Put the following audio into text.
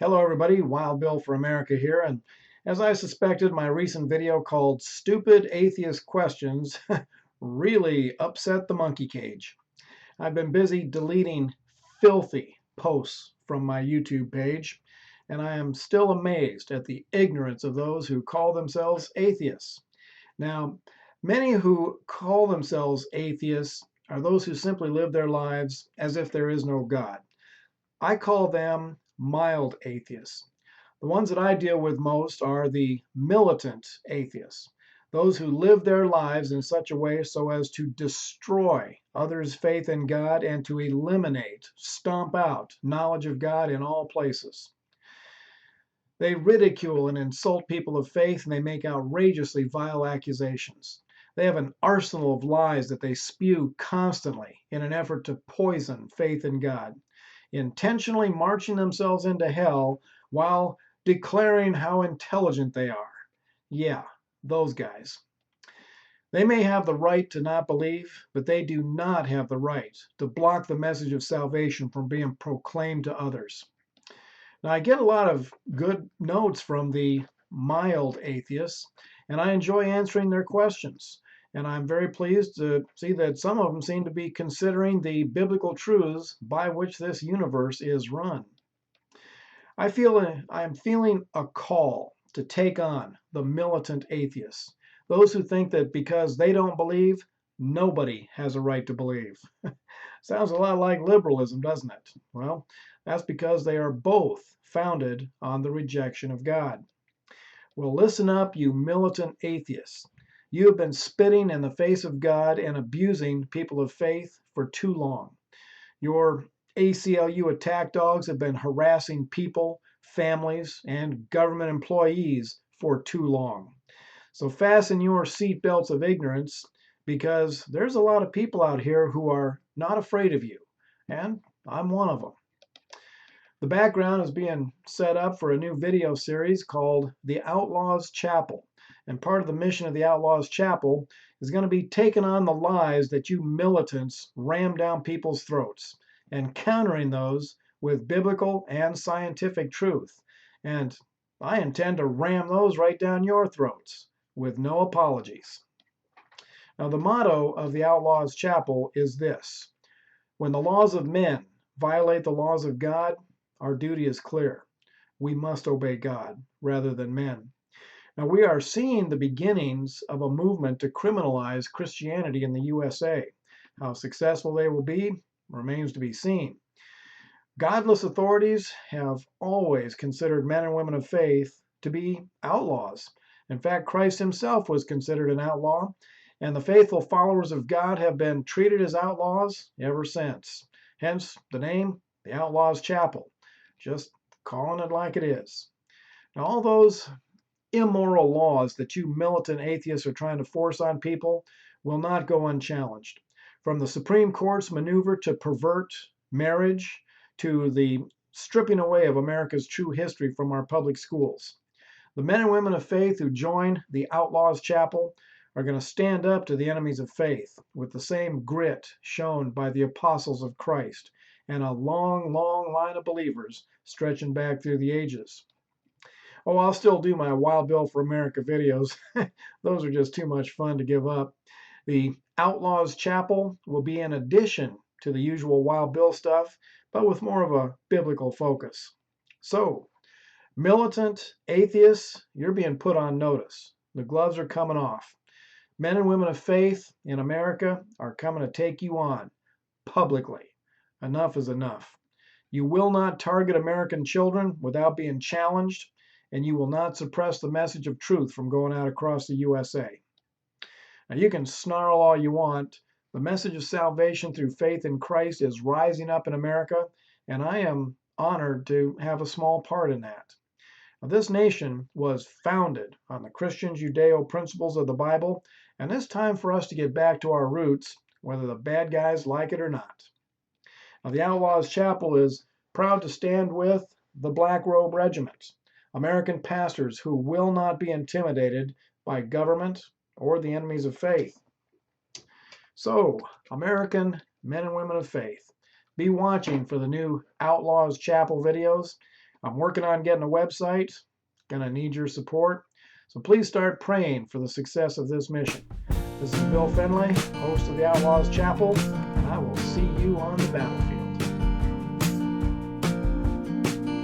Hello everybody, Wild Bill for America here, and as I suspected, my recent video called Stupid Atheist Questions really upset the monkey cage. I've been busy deleting filthy posts from my YouTube page, and I am still amazed at the ignorance of those who call themselves atheists. Now, many who call themselves atheists are those who simply live their lives as if there is no God. I call them mild atheists. The ones that I deal with most are the militant atheists, those who live their lives in such a way so as to destroy others' faith in God and to eliminate, stomp out knowledge of God in all places. They ridicule and insult people of faith and they make outrageously vile accusations. They have an arsenal of lies that they spew constantly in an effort to poison faith in God, intentionally marching themselves into hell while declaring how intelligent they are. Yeah, those guys. They may have the right to not believe, but they do not have the right to block the message of salvation from being proclaimed to others. Now, I get a lot of good notes from the mild atheists, and I enjoy answering their questions. And I'm very pleased to see that some of them seem to be considering the biblical truths by which this universe is run. I'm feeling a call to take on the militant atheists, those who think that because they don't believe, nobody has a right to believe. Sounds a lot like liberalism, doesn't it? Well, that's because they are both founded on the rejection of God. Well, listen up, you militant atheists. You have been spitting in the face of God and abusing people of faith for too long. Your ACLU attack dogs have been harassing people, families, and government employees for too long. So fasten your seatbelts of ignorance because there's a lot of people out here who are not afraid of you, and I'm one of them. The background is being set up for a new video series called The Outlaws Chapel. And part of the mission of the Outlaws Chapel is going to be taking on the lies that you militants ram down people's throats and countering those with biblical and scientific truth. And I intend to ram those right down your throats with no apologies. Now, the motto of the Outlaws Chapel is this: when the laws of men violate the laws of God, our duty is clear. We must obey God rather than men. Now, we are seeing the beginnings of a movement to criminalize Christianity in the USA. How successful they will be remains to be seen. Godless authorities have always considered men and women of faith to be outlaws. In fact, Christ himself was considered an outlaw, and the faithful followers of God have been treated as outlaws ever since. Hence the name, the Outlaws Chapel, just calling it like it is. Now, all those immoral laws that you militant atheists are trying to force on people will not go unchallenged. From the Supreme Court's maneuver to pervert marriage to the stripping away of America's true history from our public schools. The men and women of faith who join the Outlaws Chapel are going to stand up to the enemies of faith with the same grit shown by the apostles of Christ and a long, long line of believers stretching back through the ages. Oh, I'll still do my Wild Bill for America videos. Those are just too much fun to give up. The Outlaws Chapel will be in addition to the usual Wild Bill stuff, but with more of a biblical focus. So, militant atheists, you're being put on notice. The gloves are coming off. Men and women of faith in America are coming to take you on publicly. Enough is enough. You will not target American children without being challenged, and you will not suppress the message of truth from going out across the USA. Now, you can snarl all you want. The message of salvation through faith in Christ is rising up in America, and I am honored to have a small part in that. Now, this nation was founded on the Christian Judeo principles of the Bible, and it's time for us to get back to our roots, whether the bad guys like it or not. Now, the Outlaws Chapel is proud to stand with the Black Robe Regiment, American pastors who will not be intimidated by government or the enemies of faith. So, American men and women of faith, be watching for the new Outlaws Chapel videos. I'm working on getting a website. Gonna need your support. So please start praying for the success of this mission. This is Bill Finlay, host of the Outlaws Chapel, and I will see you on the battlefield.